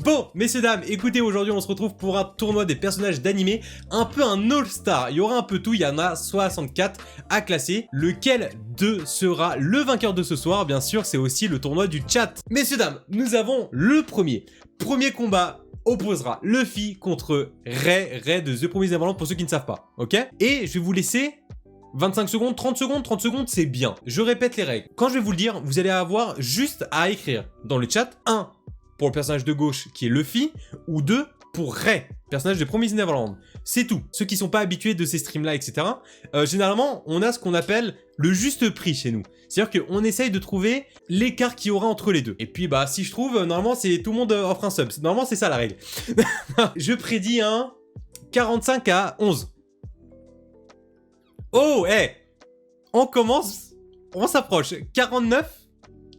Bon, messieurs dames, écoutez, aujourd'hui on se retrouve pour un tournoi des personnages d'animé, un peu un all-star. Il y aura un peu tout, il y en a 64 à classer. Lequel d'eux sera le vainqueur de ce soir? Bien sûr, c'est aussi le tournoi du chat. Messieurs dames, nous avons le premier. Premier combat opposera Luffy contre Ray de The Promised Neverland pour ceux qui ne savent pas, ok? Et je vais vous laisser 25 secondes, 30 secondes c'est bien. Je répète les règles. Quand je vais vous le dire, vous allez avoir juste à écrire dans le chat 1 pour le personnage de gauche qui est Luffy, ou 2 pour Ray, personnage de Promised Neverland. C'est tout. Ceux qui sont pas habitués de ces streams-là, etc. Généralement, on a ce qu'on appelle le juste prix chez nous. C'est-à-dire qu'on essaye de trouver l'écart qu'il y aura entre les deux. Et puis, bah, si je trouve, normalement, c'est tout le monde offre un sub. Normalement, c'est ça la règle. Je prédis un 45 à 11. Oh, hey, on s'approche. 49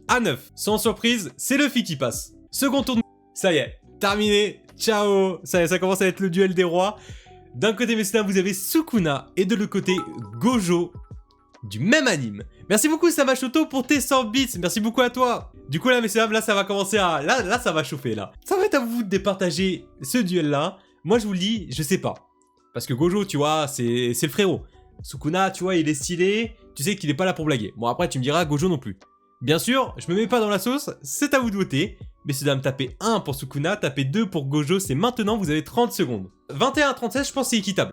à 9. Sans surprise, c'est Luffy qui passe. Second tour de... Ça y est, terminé. Ciao. Ça y est, ça commence à être le duel des rois. D'un côté, messieurs, vous avez Sukuna et de l'autre côté, Gojo du même anime. Merci beaucoup, Samashoto, pour tes 100 bits. Merci beaucoup à toi. Du coup, là, messieurs, là, ça va commencer à... Là, ça va chauffer, là. Ça va être à vous de départager ce duel-là. Moi, je vous le dis, je sais pas. Parce que Gojo, tu vois, c'est le frérot. Sukuna, tu vois, il est stylé. Tu sais qu'il est pas là pour blaguer. Bon, après, tu me diras, Gojo non plus. Bien sûr, je me mets pas dans la sauce, c'est à vous de voter. Messieurs dames, tapez 1 pour Sukuna, tapez 2 pour Gojo, c'est maintenant, vous avez 30 secondes. 21 à 36, je pense que c'est équitable.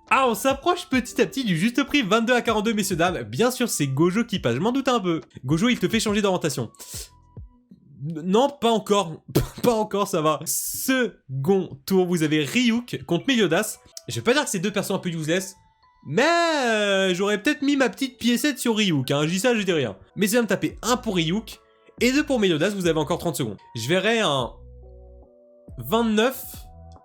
Ah, on s'approche petit à petit du juste prix, 22 à 42, messieurs dames. Bien sûr, c'est Gojo qui passe, je m'en doute un peu. Gojo, il te fait changer d'orientation. Non, pas encore. Pas encore, ça va. Second tour, vous avez Ryuk contre Meliodas. Je vais pas dire que c'est deux persos un peu useless, mais j'aurais peut-être mis ma petite piécette sur Ryuk, hein. Je dis ça, je dis rien. Mais c'est bien de taper 1 pour Ryuk et 2 pour Meliodas, vous avez encore 30 secondes. Je verrai un 29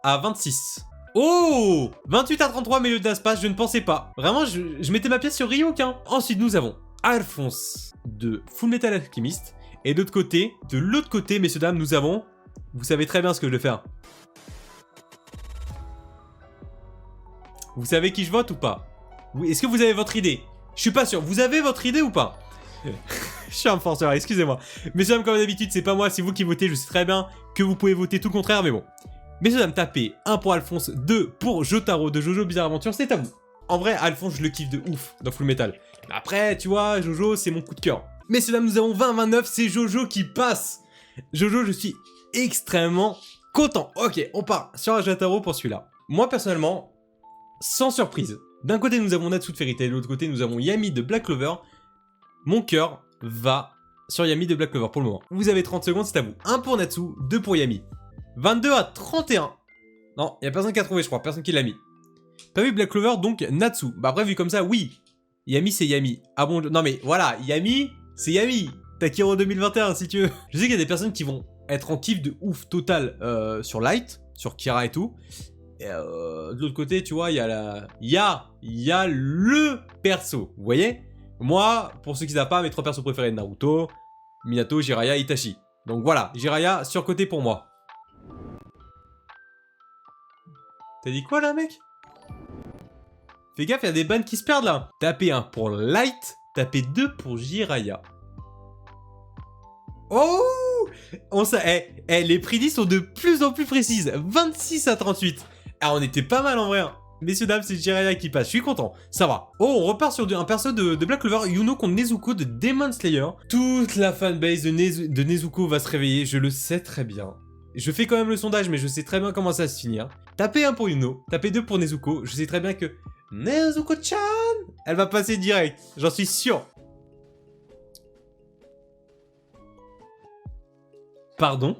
à 26. Oh, 28 à 33, Meliodas passe, je ne pensais pas. Vraiment, je mettais ma pièce sur Ryuk, hein. Ensuite, nous avons Alphonse de Fullmetal Alchemist. Et de l'autre côté, messieurs dames, nous avons... Vous savez très bien ce que je vais faire. Vous savez qui je vote ou pas? Est-ce que vous avez votre idée? Je suis pas sûr. Vous avez votre idée ou pas? Je suis un forceur, excusez-moi. Messieurs dames, comme d'habitude, c'est pas moi, c'est vous qui votez. Je sais très bien que vous pouvez voter tout le contraire, mais bon. Messieurs dames, tapez 1 pour Alphonse, 2 pour Jotaro de Jojo Bizarre Adventure, c'est à vous. En vrai, Alphonse, je le kiffe de ouf dans Fullmetal. Mais après, tu vois, Jojo, c'est mon coup de cœur. Messieurs dames, nous avons 20-29, c'est Jojo qui passe. Jojo, je suis extrêmement content. Ok, on part sur un Jotaro pour celui-là. Moi, personnellement, sans surprise. D'un côté, nous avons Natsu de Fairy Tail, de l'autre côté, nous avons Yami de Black Clover. Mon cœur va sur Yami de Black Clover pour le moment. Vous avez 30 secondes, c'est à vous. 1 pour Natsu, 2 pour Yami. 22 à 31. Non, il n'y a personne qui a trouvé, je crois, personne qui l'a mis. Pas vu Black Clover, donc Natsu. Bah après, vu comme ça, oui. Yami, c'est Yami. Ah bon, non mais voilà, Yami, c'est Yami. Takiro 2021, si tu veux. Je sais qu'il y a des personnes qui vont être en kiff de ouf total sur Light, sur Kira et tout. Et de l'autre côté, tu vois, il y a le perso, vous voyez? Moi, pour ceux qui ne savent pas, mes 3 persos préférés, Naruto, Minato, Jiraiya, Itachi. Donc voilà, Jiraiya, surcoté pour moi. T'as dit quoi là, mec? Fais gaffe, il y a des bans qui se perdent là. Tapez 1 pour Light, tapez 2 pour Jiraiya. Oh, les prédits sont de plus en plus précises. 26 à 38. Ah, on était pas mal en vrai. Messieurs, dames, c'est Jiraiya qui passe. Je suis content. Ça va. Oh, on repart sur un perso de Black Clover. Yuno contre Nezuko de Demon Slayer. Toute la fanbase de Nezuko va se réveiller. Je le sais très bien. Je fais quand même le sondage, mais je sais très bien comment ça va se finir. Tapez 1 pour Yuno. Tapez 2 pour Nezuko. Je sais très bien que Nezuko-chan, elle va passer direct. J'en suis sûr. Pardon?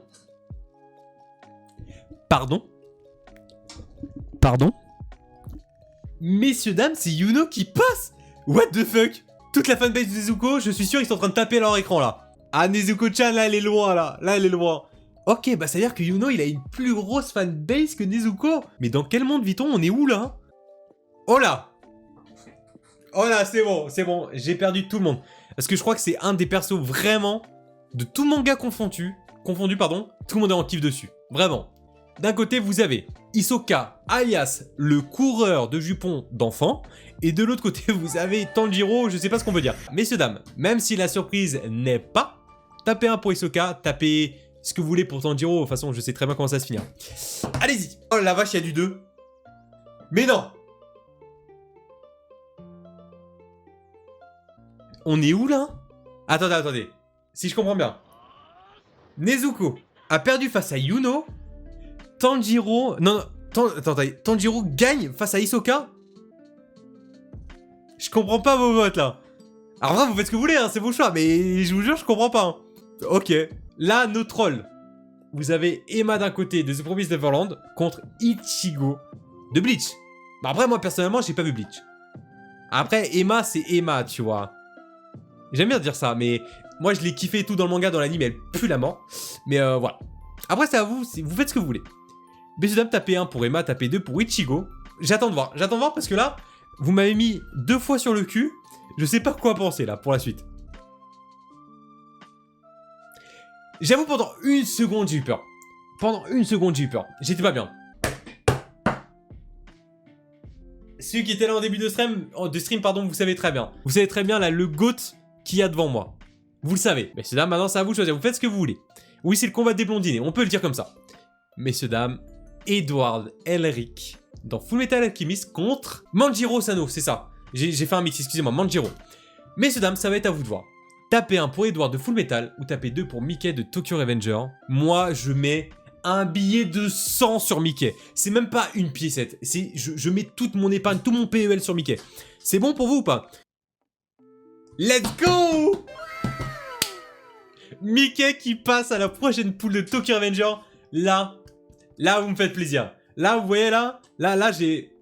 Messieurs, dames, c'est Yuno qui passe. What the fuck? Toute la fanbase de Nezuko, je suis sûr, ils sont en train de taper leur écran, là. Ah, Nezuko-chan, là, elle est loin, là. Là, elle est loin. Ok, bah, ça veut dire que Yuno, il a une plus grosse fanbase que Nezuko. Mais dans quel monde vit-on? On est où, là? Oh là! Oh là, c'est bon. J'ai perdu tout le monde. Parce que je crois que c'est un des persos vraiment, de tout manga confondu, tout le monde est en kiff dessus. Vraiment. D'un côté, vous avez Hisoka, alias le coureur de jupons d'enfants. Et de l'autre côté, vous avez Tanjiro, je sais pas ce qu'on veut dire. Messieurs, dames, même si la surprise n'est pas, tapez 1 pour Hisoka, tapez ce que vous voulez pour Tanjiro, de toute façon je sais très bien comment ça se finir. Allez-y. Oh la vache, il y a du 2. Mais non. On est où là? Attendez, attendez. Si je comprends bien. Nezuko a perdu face à Yuno. Tanjiro... Non, non. Attendez. Tanjiro gagne face à Hisoka. Je comprends pas vos votes là. Alors là, vous faites ce que vous voulez, hein, c'est vos choix. Mais je vous jure, je comprends pas. Hein. Ok. Là, nos trolls. Vous avez Emma d'un côté de The Promised Neverland contre Ichigo de Bleach. Bah après, moi personnellement, j'ai pas vu Bleach. Après, Emma, c'est Emma, tu vois. J'aime bien dire ça, mais moi je l'ai kiffé tout dans le manga, dans l'anime, elle pue la mort. Mais voilà. Après, c'est à vous, vous faites ce que vous voulez. Messieurs, dames, tapez 1 pour Emma, tapez 2 pour Ichigo. J'attends de voir parce que là, vous m'avez mis 2 fois sur le cul. Je sais pas quoi penser là pour la suite. J'avoue, pendant une seconde, j'ai eu peur. Pendant une seconde, j'ai eu peur. J'étais pas bien. Ceux qui étaient là en début de stream, pardon, vous savez très bien. Vous savez très bien là, le GOAT qu'il y a devant moi. Vous le savez. Messieurs, dames, maintenant c'est à vous de choisir. Vous faites ce que vous voulez. Oui, c'est le combat des blondinés, on peut le dire comme ça. Messieurs, dames, Edward Elric dans Fullmetal Alchemist contre Manjiro Sano, c'est ça. J'ai fait un mix, excusez-moi, Manjiro. Messieurs, dames, ça va être à vous de voir. Tapez 1 pour Edward de Fullmetal ou tapez 2 pour Mickey de Tokyo Revenger. Moi, je mets un billet de 100 sur Mickey. C'est même pas une piécette. Je mets toute mon épargne, tout mon PEL sur Mickey. C'est bon pour vous ou pas? Let's go! Mickey qui passe à la prochaine poule de Tokyo Revenger. Là, vous me faites plaisir. Là, vous voyez, là, j'ai...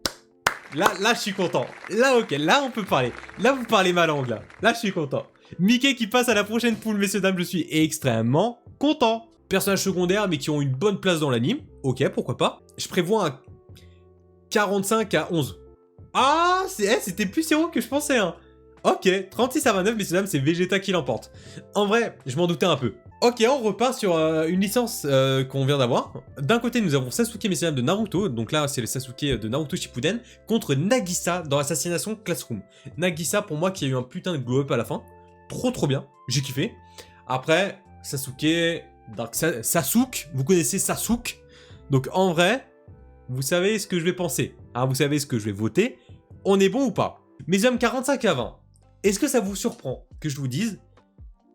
Là, je suis content. Là, ok, là, on peut parler. Là, vous parlez ma langue, là. Là, je suis content. Mickey qui passe à la prochaine poule, messieurs, dames, je suis extrêmement content. Personnages secondaires, mais qui ont une bonne place dans l'anime. Ok, pourquoi pas. Je prévois un 45 à 11. Ah, c'était plus héros que je pensais, hein. Ok, 36 à 29, messieurs, dames, c'est Vegeta qui l'emporte. En vrai, je m'en doutais un peu. Ok, on repart sur une licence qu'on vient d'avoir. D'un côté, nous avons Sasuke, messieurs, dames, de Naruto. Donc là, c'est le Sasuke de Naruto Shippuden. Contre Nagisa dans Assassination Classroom. Nagisa, pour moi, qui a eu un putain de glow-up à la fin. Trop bien. J'ai kiffé. Après, Sasuke... Donc, Sasuke, vous connaissez Sasuke. Donc en vrai, vous savez ce que je vais penser. Hein, vous savez ce que je vais voter. On est bon ou pas? Mes hommes, 45 à 20. Est-ce que ça vous surprend que je vous dise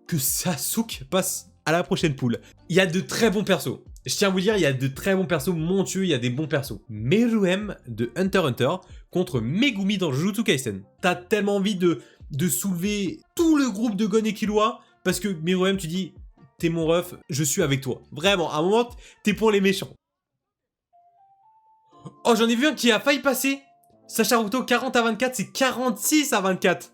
que Sasuke passe à la prochaine poule? Il y a de très bons persos. Je tiens à vous dire, il y a de très bons persos. Mon Dieu, il y a des bons persos. Meruem de Hunter x Hunter contre Megumi dans Jujutsu Kaisen. T'as tellement envie de soulever tout le groupe de Gon et Killua parce que Meruem, tu dis... T'es mon ref, je suis avec toi. Vraiment, à un moment, t'es pour les méchants. Oh, j'en ai vu un qui a failli passer. Sasharuto, 40 à 24, c'est 46 à 24.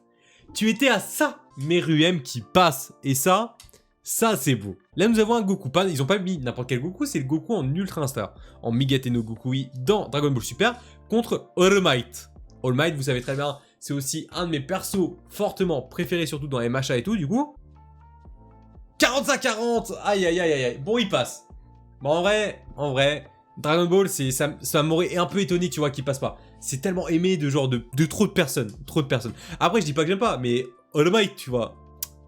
Tu étais à ça. Meruem qui passe. Et ça c'est beau. Là, nous avons un Goku. Ils ont pas mis n'importe quel Goku, c'est le Goku en Ultra Instar. En Migate no Gokui dans Dragon Ball Super contre All Might. All Might, vous savez très bien, c'est aussi un de mes persos fortement préférés, surtout dans les machas et tout, du coup. 45-40. Aïe. Bon, il passe. Bon, en vrai, Dragon Ball, ça m'aurait un peu étonné, tu vois, qu'il passe pas. C'est tellement aimé de genre de trop de personnes. Après, je dis pas que j'aime pas, mais All Might, tu vois.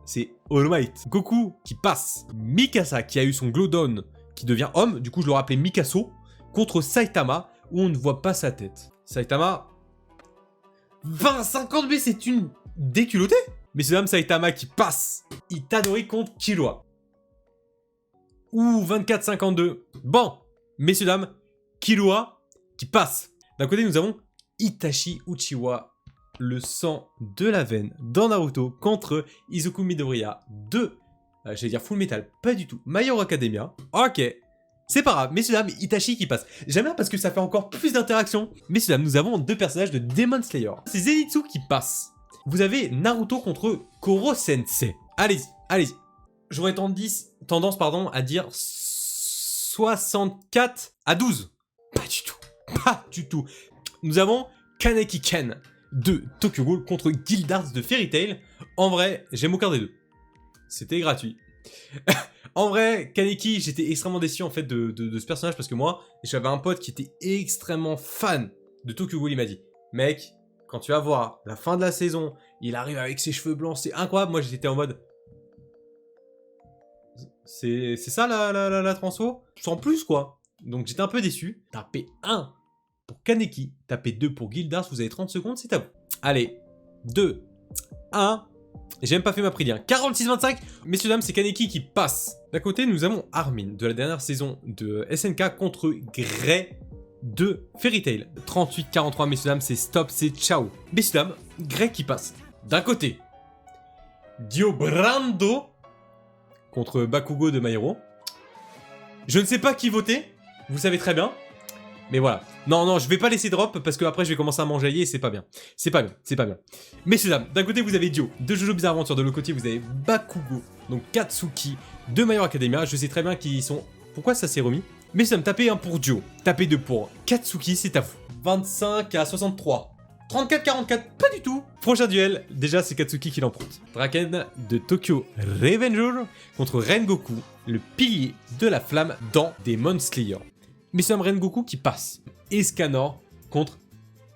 C'est All Might. Goku qui passe. Mikasa qui a eu son glow down, qui devient homme. Du coup, je le rappelais Mikaso. Contre Saitama, où on ne voit pas sa tête. Saitama. 20-50 B, c'est une déculottée. Messieurs, dames, Saitama qui passe. Itadori contre Killua. Ouh, 24-52. Bon, messieurs, dames, Killua qui passe. D'un côté, nous avons Itachi Uchiwa, le sang de la veine, dans Naruto, contre Izuku Midoriya de, j'allais dire Full Metal, pas du tout, My Hero Academia. Ok, c'est pas grave, messieurs, dames, Itachi qui passe. J'aime bien parce que ça fait encore plus d'interaction. Messieurs, dames, nous avons deux personnages de Demon Slayer. C'est Zenitsu qui passe. Vous avez Naruto contre Koro Sensei. Allez-y. J'aurais tendance à dire 64 à 12. Pas du tout. Nous avons Kaneki Ken de Tokyo Ghoul contre Guildars de Fairy Tail. En vrai, j'aime aucun des deux. C'était gratuit. En vrai, Kaneki, j'étais extrêmement déçu en fait de ce personnage parce que moi, j'avais un pote qui était extrêmement fan de Tokyo Ghoul. Il m'a dit, mec, quand tu vas voir la fin de la saison, il arrive avec ses cheveux blancs, c'est incroyable. Moi, j'étais en mode... C'est ça la transfo? Sans plus, quoi. Donc j'étais un peu déçu. Tapez 1 pour Kaneki, tapez 2 pour Gildars, vous avez 30 secondes, c'est à vous. Allez, 2, 1. J'ai même pas fait ma prière. 46-25. Messieurs, dames, c'est Kaneki qui passe. D'un côté, nous avons Armin de la dernière saison de SNK contre Grey de Fairy Tail. 38-43, messieurs, dames, c'est stop, c'est ciao. Messieurs, dames, Grey qui passe. D'un côté, Dio Brando contre Bakugo de My Hero. Je ne sais pas qui voter, vous savez très bien. Mais voilà. Non, je vais pas laisser drop parce que après je vais commencer à m'enjailler et c'est pas bien. C'est pas bien. Messieurs, dames, d'un côté vous avez Dio de Jojo Bizarre Adventure, de l'autre côté vous avez Bakugo, donc Katsuki de My Hero Academia. Je sais très bien qu'ils sont... Pourquoi ça s'est remis? Messieurs, dames, tapez 1 pour Dio, tapez 2 pour Katsuki, c'est à vous. 25-63. 34-44, pas du tout. Prochain duel, déjà c'est Katsuki qui l'emporte. Draken de Tokyo Revenger contre Rengoku, le pilier de la flamme dans Demon Slayer. Mais c'est un Rengoku qui passe. Escanor contre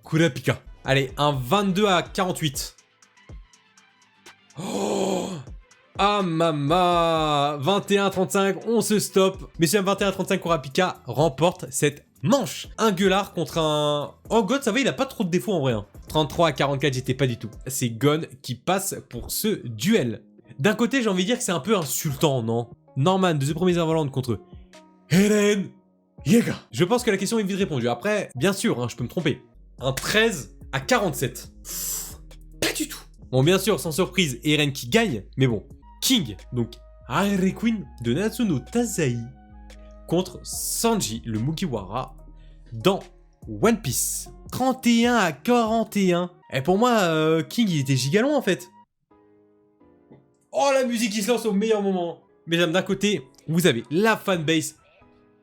Kurapika. Allez, un 22-48. Oh, ah mama, 21-35, on se stoppe. Messieurs, 21-35, Kurapika remporte cette manche. Un gueulard contre un... Oh God, ça va, il a pas trop de défauts en vrai. 33-44, j'étais pas du tout. C'est Gon qui passe pour ce duel. D'un côté, j'ai envie de dire que c'est un peu insultant, non? Norman de The Promised Neverland contre Eren Yeager. Je pense que la question est vite répondue. Après, bien sûr, hein, je peux me tromper. Un 13-47. Pas du tout. Bon, bien sûr, sans surprise, Eren qui gagne. Mais bon, King, donc Harley Quinn de Natsuno Tazai contre Sanji, le Mugiwara, dans One Piece. 31-41. Et pour moi, King, il était gigalon en fait. Oh, la musique qui se lance au meilleur moment. Mesdames, d'un côté, vous avez la fanbase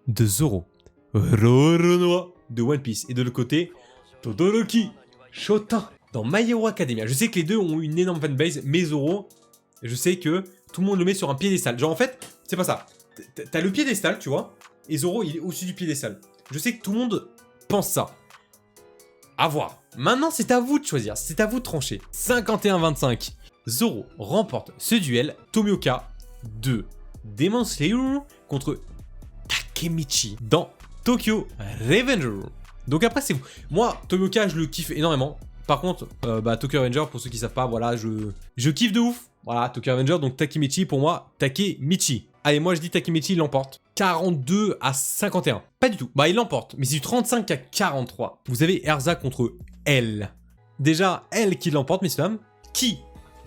de Zoro, Roronoa de One Piece, et de l'autre côté, Todoroki Shota dans My Hero Academia. Je sais que les deux ont une énorme fanbase, mais Zoro, je sais que tout le monde le met sur un piédestal. Genre en fait, c'est pas ça. T'as le piédestal, tu vois, et Zoro il est au-dessus du piédestal. Je sais que tout le monde pense ça. À voir. Maintenant, c'est à vous de choisir, c'est à vous de trancher. 51-25. Zoro remporte ce duel. Tomioka de Demon Slayer contre Takemichi dans Tokyo Revenger. Donc après c'est vous. Moi, Tomioka, je le kiffe énormément. Par contre, Tokyo Revenger, pour ceux qui savent pas, voilà, je kiffe de ouf. Voilà, Tokyo Revenger, donc Takemichi, pour moi, Takemichi. Allez, moi je dis Takemichi, il l'emporte. 42-51. Pas du tout. Bah, il l'emporte, mais c'est du 35-43. Vous avez Erza contre elle. Déjà, elle qui l'emporte, messieurs dames. Qui,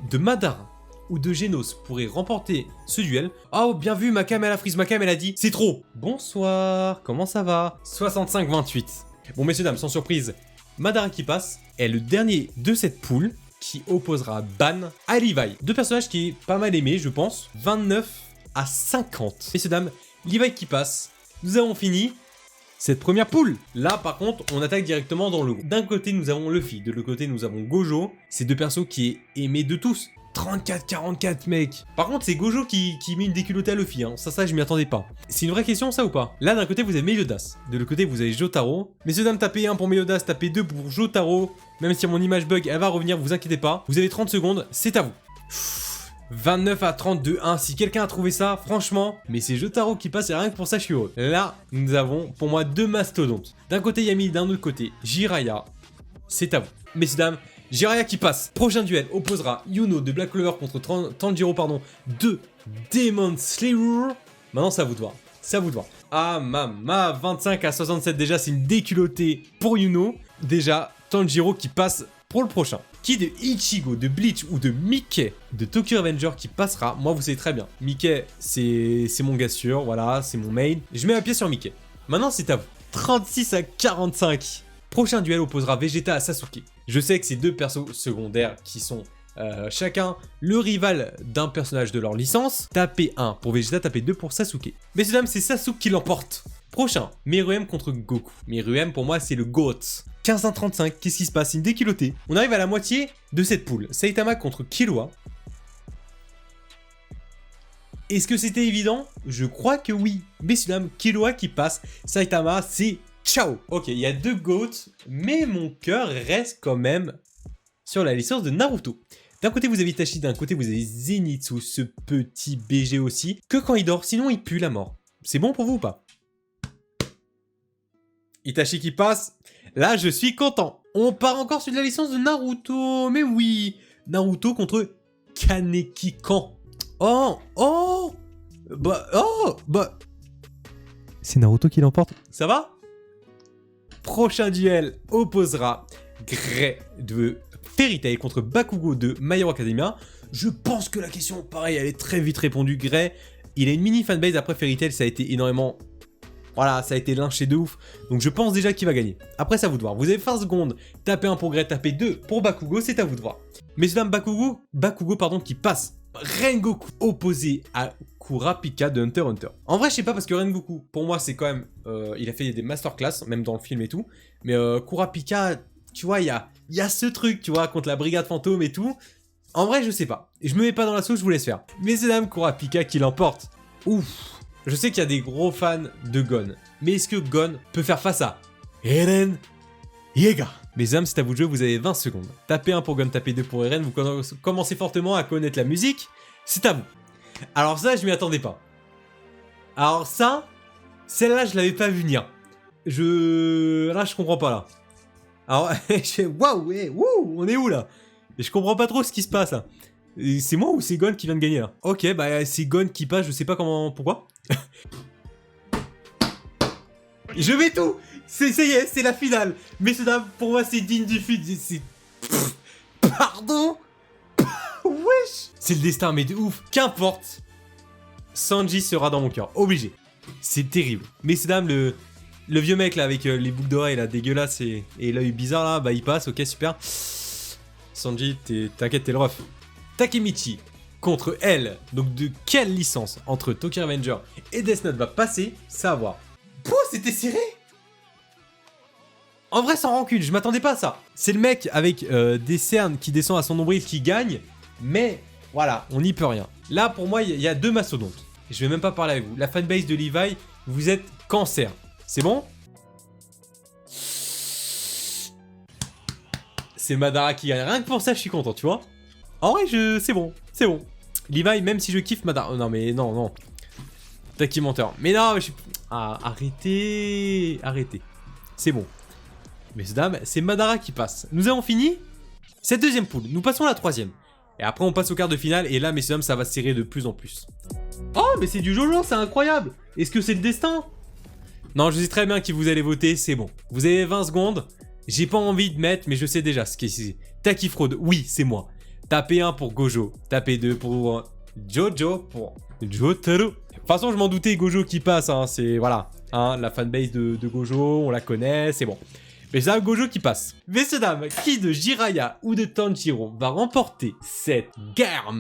de Madara ou de Genos, pourrait remporter ce duel? Oh, bien vu, Makam, elle a freeze. Makam, elle a dit, c'est trop. Bonsoir, comment ça va? 65-28. Bon, messieurs dames, sans surprise, Madara qui passe est le dernier de cette poule qui opposera Ban à Levi. Deux personnages qui est pas mal aimé, je pense. 29-50. Messieurs dames, Levi qui passe. Nous avons fini cette première poule. Là, par contre, on attaque directement dans le groupe. D'un côté, nous avons Luffy. De l'autre côté, nous avons Gojo. Ces deux persos qui est aimé de tous. 34-44, mec. Par contre, c'est Gojo qui met une déculottée à Luffy. Hein. Ça, je m'y attendais pas. C'est une vraie question, ça ou pas? Là, d'un côté, vous avez Meliodas. De l'autre côté, vous avez Jotaro. Messieurs, dames, tapez 1 pour Meliodas, tapez 2 pour Jotaro. Même si mon image bug, elle va revenir, vous inquiétez pas. Vous avez 30 secondes, c'est à vous. 29-32-1. Si quelqu'un a trouvé ça, franchement, mais c'est Jotaro qui passe et rien que pour ça, je suis heureux. Là, nous avons, pour moi, deux mastodontes. D'un côté, Yami, d'un autre côté, Jiraiya. C'est à vous. Messieurs, dames, Jiraiya qui passe. Prochain duel opposera Yuno de Black Clover contre Tanjiro, de Demon Slayer. Maintenant, c'est à vous de voir. C'est à vous de voir. Ah, mama, 25-67 déjà, c'est une déculottée pour Yuno. Déjà, Tanjiro qui passe pour le prochain. Qui de Ichigo, de Bleach ou de Mickey de Tokyo Revenger qui passera? Moi, vous savez très bien. Mickey, c'est mon gars sûr, voilà, c'est mon main. Je mets un pied sur Mickey. Maintenant, c'est à vous. 36-45. Prochain duel opposera Vegeta à Sasuke. Je sais que c'est deux persos secondaires qui sont chacun le rival d'un personnage de leur licence. Tapez 1 pour Vegeta, tapez 2 pour Sasuke. Messieurs dames, c'est Sasuke qui l'emporte. Prochain, Meruem contre Goku. Meruem, pour moi, c'est le GOAT. 15-35, qu'est-ce qui se passe? Une déculottée. On arrive à la moitié de cette poule. Saitama contre Killua. Est-ce que c'était évident? Je crois que oui. Messieurs dames, Killua qui passe. Saitama, c'est ciao. Ok, il y a deux GOAT, mais mon cœur reste quand même sur la licence de Naruto. D'un côté, vous avez Itachi, d'un côté, vous avez Zenitsu, ce petit BG aussi, que quand il dort, sinon il pue la mort. C'est bon pour vous ou pas? Itachi qui passe, là je suis content. On part encore sur de la licence de Naruto, mais oui, Naruto contre Kaneki Kan. Oh, bah, c'est Naruto qui l'emporte. Ça va? Prochain duel opposera Gray de Fairy Tail contre Bakugo de My Hero Academia. Je pense que la question, pareil, elle est très vite répondue. Gray, il a une mini fanbase. Après Fairy Tail, ça a été énormément... Voilà, ça a été lynché de ouf. Donc je pense déjà qu'il va gagner. Après, c'est à vous de voir. Vous avez 20 secondes. Tapez 1 pour Gray, tapez 2 pour Bakugo. C'est à vous de voir. Messieurs, dames, Bakugo, qui passe. Rengoku opposé à Kurapika de Hunter x Hunter. En vrai, je sais pas, parce que Rengoku, pour moi, c'est quand même... il a fait des masterclass, même dans le film et tout. Mais Kurapika, tu vois, il y a ce truc, tu vois, contre la brigade fantôme et tout. En vrai, je sais pas. Je me mets pas dans la sauce, je vous laisse faire. Messieurs, dames, Kurapika qui l'emporte. Ouf. Je sais qu'il y a des gros fans de Gon. Mais est-ce que Gon peut faire face à Eren Yeager? Mes âmes, c'est à vous de jouer, vous avez 20 secondes. Tapez 1 pour Gon, tapez 2 pour Eren, vous commencez fortement à connaître la musique, c'est à vous. Alors ça, je m'y attendais pas. Alors ça, celle-là, je l'avais pas vu venir. Là, je comprends pas, là. Alors, waouh, on est où, là? Et je comprends pas trop ce qui se passe, là. C'est moi ou c'est Gon qui vient de gagner, là? Ok, bah, c'est Gon qui passe, je sais pas comment... Pourquoi? Je mets tout. Ça y est, c'est la finale. Messieurs, dames, pour moi, c'est digne du feat. Pardon. Wesh. C'est le destin, mais de ouf. Qu'importe. Sanji sera dans mon cœur. Obligé. C'est terrible. Messieurs, dames, le vieux mec, là, avec les boucles d'oreilles, là, dégueulasse, et l'œil bizarre, là, bah, il passe. Ok, super. Sanji, t'inquiète, t'es le ref. Takemichi contre elle. Donc, de quelle licence entre Tokyo Revenger et Death Note va passer? Ça à voir. Pouh, c'était serré. En vrai, sans rancune, je m'attendais pas à ça. C'est le mec avec des cernes qui descendent à son nombril qui gagne, mais voilà, on n'y peut rien. Là, pour moi, il y a deux mastodontes. Je vais même pas parler avec vous. La fanbase de Levi, vous êtes cancer. C'est bon? C'est Madara qui gagne. Rien que pour ça, je suis content, tu vois. En vrai, c'est bon, c'est bon. Levi, même si je kiffe Madara... non, mais non. T'as qui menteur. Mais non, mais je suis... Ah, arrêtez. C'est bon. Messieurs, dames, c'est Madara qui passe. Nous avons fini cette deuxième poule. Nous passons à la troisième. Et après, on passe au quart de finale. Et là, messieurs, dames, ça va se serrer de plus en plus. Oh, mais c'est du Jojo, c'est incroyable. Est-ce que c'est le destin? Non, je sais très bien qui vous allez voter, c'est bon. Vous avez 20 secondes. J'ai pas envie de mettre, mais je sais déjà ce qui est. Taki Fraude, oui, c'est moi. Tapez 1 pour Gojo. Tapez 2 pour Jojo. Pour Jotaro. De toute façon, je m'en doutais, Gojo qui passe. Hein, c'est, voilà. Hein, la fanbase de Gojo, on la connaît, c'est bon. Mais c'est un Gojo qui passe. Messieurs, dames, qui de Jiraiya ou de Tanjiro va remporter cette guerre?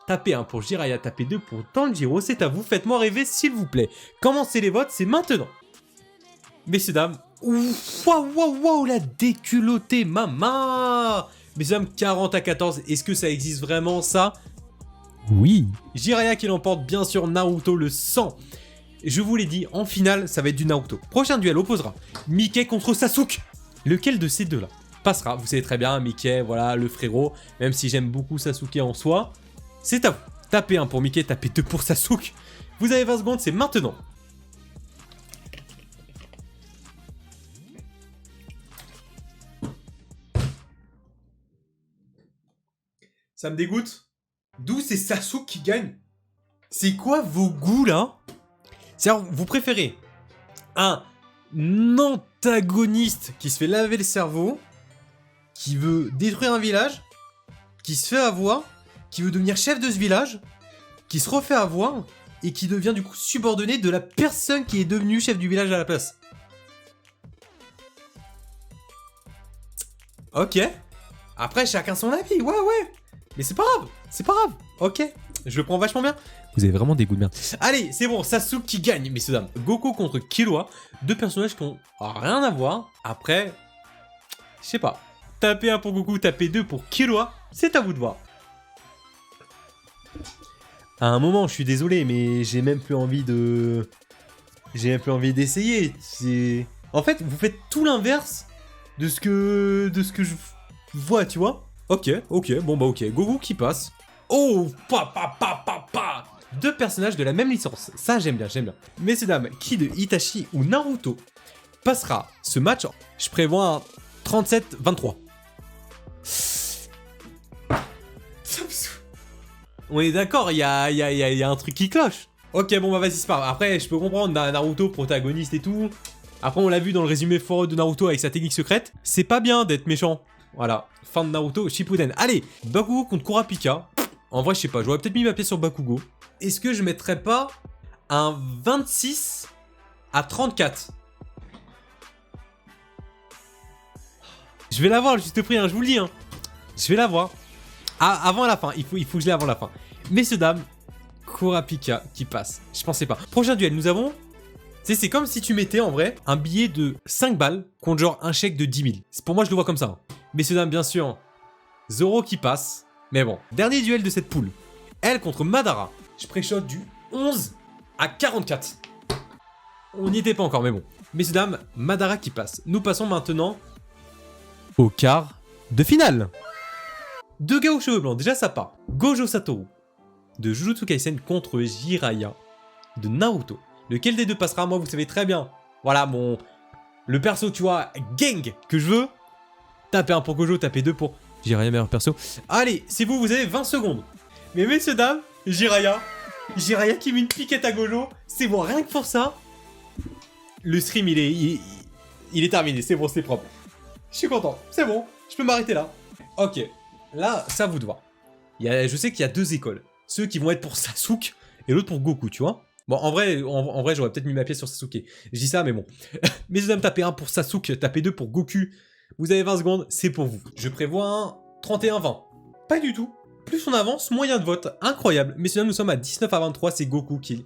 Tapez 1 pour Jiraiya, tapez 2 pour Tanjiro, c'est à vous. Faites-moi rêver, s'il vous plaît. Commencez les votes, c'est maintenant. Messieurs, dames, waouh, la déculottée, maman. Messieurs, dames, 40-14, est-ce que ça existe vraiment, ça? Oui. Jiraiya qui l'emporte, bien sûr, Naruto le sang. Je vous l'ai dit, en finale, ça va être du Naruto. Prochain duel opposera Mickey contre Sasuke. Lequel de ces deux-là passera? Vous savez très bien, Mickey, voilà, le frérot. Même si j'aime beaucoup Sasuke en soi, c'est à vous. Tapez 1 pour Mickey, tapez 2 pour Sasuke. Vous avez 20 secondes, c'est maintenant. Ça me dégoûte. D'où c'est Sasuke qui gagne? C'est quoi vos goûts, là? C'est-à-dire, vous préférez un antagoniste qui se fait laver le cerveau, qui veut détruire un village, qui se fait avoir, qui veut devenir chef de ce village, qui se refait avoir, et qui devient du coup subordonné de la personne qui est devenue chef du village à la place. Ok. Après, chacun son avis, ouais. Mais c'est pas grave, ok. Je le prends vachement bien. Vous avez vraiment des goûts de merde. Allez, c'est bon, Sasuke qui gagne, messieurs dames. Goku contre Killua, deux personnages qui ont rien à voir. Après, je sais pas. Tapez 1 pour Goku, tapez 2 pour Killua. C'est à vous de voir. À un moment, je suis désolé, mais j'ai même plus envie de... J'ai même plus envie d'essayer. En fait, vous faites tout l'inverse de ce que je vois, tu vois. Ok, bon bah ok. Goku qui passe. Oh, pa. Deux personnages de la même licence. Ça, j'aime bien. Messieurs, dames, qui de Itachi ou Naruto passera ce match? Je prévois un 37-23. On est d'accord, il y a un truc qui cloche. Ok, bon bah vas-y, c'est pas grave. Après, je peux comprendre, Naruto, protagoniste et tout. Après, on l'a vu dans le résumé foireux de Naruto avec sa technique secrète. C'est pas bien d'être méchant. Voilà, fin de Naruto Shippuden. Allez, Bakugo contre Kurapika. En vrai, je sais pas, j'aurais peut-être mis ma pièce sur Bakugo. Est-ce que je mettrais pas un 26-34? Je vais l'avoir, le juste prix, hein, je vous le dis. Hein. Je vais l'avoir. Ah, avant la fin, il faut que je l'ai avant la fin. Messieurs, dames, Kurapika qui passe. Je pensais pas. Prochain duel, nous avons... C'est comme si tu mettais en vrai un billet de 5 balles contre genre un chèque de 10 000. Pour moi, je le vois comme ça. Hein. Messieurs, dames, bien sûr, Zoro qui passe. Mais bon, dernier duel de cette poule. Elle contre Madara. Je pré-shot du 11-44. On n'y était pas encore, mais bon. Messieurs, dames, Madara qui passe. Nous passons maintenant au quart de finale. Deux gars aux cheveux blancs, déjà ça part. Gojo Satoru de Jujutsu Kaisen contre Jiraiya de Naruto. Lequel des deux passera? Moi, vous savez très bien. Voilà, le perso, tu vois, gang que je veux. Tapez un pour Gojo, tapez deux pour Jiraiya, meilleur perso. Allez, c'est vous, vous avez 20 secondes. Mais messieurs, dames, Jiraiya qui met une piquette à Gojo. C'est bon, rien que pour ça. Le stream, il est terminé. C'est bon, c'est propre. Je suis content. C'est bon, je peux m'arrêter là. Ok, là, ça vous doit. Je sais qu'il y a deux écoles. Ceux qui vont être pour Sasuke et l'autre pour Goku, tu vois. Bon, en vrai, j'aurais peut-être mis ma pièce sur Sasuke. Je dis ça, mais bon. Messieurs, dames, tapez 1 pour Sasuke, tapez 2 pour Goku. Vous avez 20 secondes, c'est pour vous. Je prévois un 31-20. Pas du tout. Plus on avance, moins il y a de votes. Incroyable. Messieurs, dames, nous sommes à 19-23, c'est Goku qui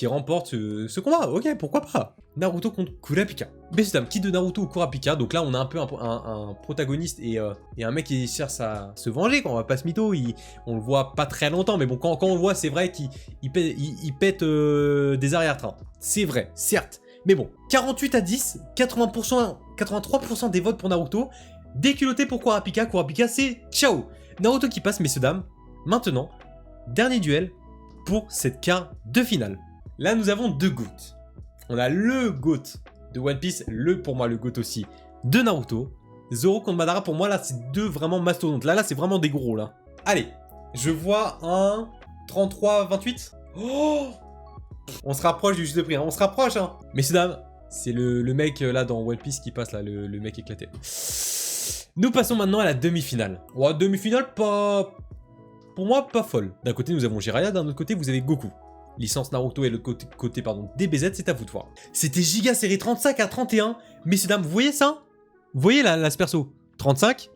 remporte ce combat. Ok, pourquoi pas. Naruto contre Kurapika. Messieurs, dames, qui de Naruto ou Kurapika? Donc là, on a un peu un protagoniste et un mec qui cherche à se venger, quoi. On va pas se mytho, on le voit pas très longtemps, mais bon, quand on le voit, c'est vrai qu'il pète des arrière-trains. C'est vrai, certes. Mais bon, 48-10, 83% des votes pour Naruto, déculotté pour Kurapika. Kurapika, c'est ciao. Naruto qui passe, messieurs, dames. Maintenant, dernier duel pour cette quart de finale. Là, nous avons deux GOAT. On a le GOAT de One Piece, pour moi, le GOAT aussi de Naruto. Zoro contre Madara, pour moi, là, c'est deux vraiment mastodontes. Là, c'est vraiment des gros, là. Allez, je vois un 33-28. Oh, on se rapproche du juste prix, hein. On se rapproche, hein. Messieurs, dames, c'est le mec, là, dans One Piece qui passe, là, le mec éclaté. Nous passons maintenant à la demi-finale. Ouais, demi-finale, pas... Pour moi, pas folle. D'un côté, nous avons Jiraiya, d'un autre côté, vous avez Goku. Licence Naruto et l'autre côté, pardon, DBZ, c'est à vous de voir. C'était Giga série 35-31. Messieurs, dames, vous voyez ça? Vous voyez là, ce perso? 35.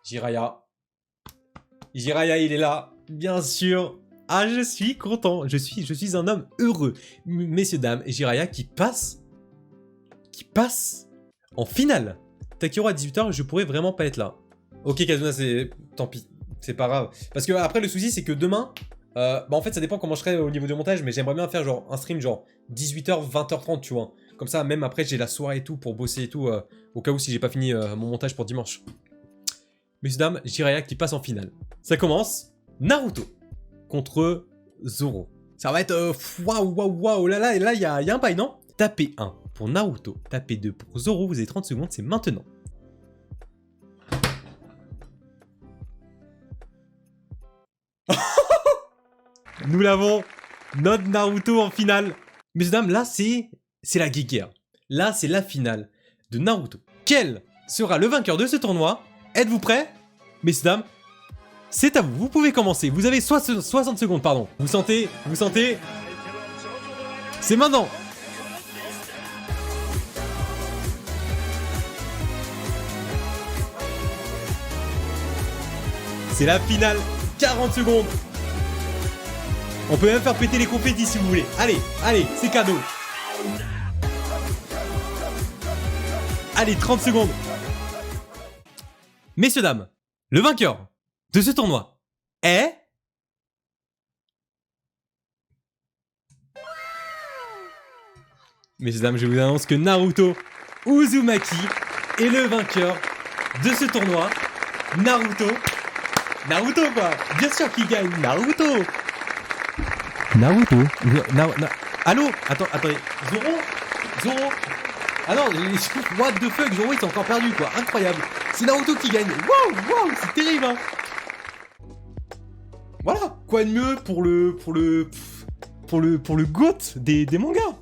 Jiraiya, il est là, bien sûr. Ah, je suis content. Je suis un homme heureux. Messieurs, dames, Jiraiya qui passe en finale. Takiro à 18h, je pourrais vraiment pas être là. Ok, Kazuna, tant pis. C'est pas grave. Parce que après, le souci, c'est que demain... en fait, ça dépend comment je serai au niveau du montage, mais j'aimerais bien faire genre un stream genre 18h, 20h30, tu vois. Comme ça, même après, j'ai la soirée et tout pour bosser et tout, au cas où si j'ai pas fini mon montage pour dimanche. Messieurs, dames, Jiraiya qui passe en finale. Ça commence. Naruto contre Zoro. Ça va être... waouh, là, il y a un bail, non? Tapez 1 pour Naruto, tapez 2 pour Zoro, vous avez 30 secondes, c'est maintenant. Nous l'avons, notre Naruto en finale. Messieurs, dames, là, c'est la guéguerre. Là, c'est la finale de Naruto. Quel sera le vainqueur de ce tournoi? Êtes-vous prêts? Messieurs, dames, c'est à vous. Vous pouvez commencer. Vous avez 60 secondes, pardon. Vous sentez? C'est maintenant. C'est la finale. 40 secondes. On peut même faire péter les confettis si vous voulez. Allez, c'est cadeau. Allez, 30 secondes. Messieurs, dames, le vainqueur de ce tournoi est... Messieurs, dames, je vous annonce que Naruto Uzumaki est le vainqueur de ce tournoi, Naruto. Naruto quoi. Bien sûr qu'il gagne, Naruto. Naruto. Allô. Attendez. Zoro. Ah non, what the fuck, Zoro il s'est encore perdu quoi. Incroyable. C'est Naruto qui gagne. Wow, c'est terrible hein. Voilà. Quoi de mieux pour le GOAT des mangas.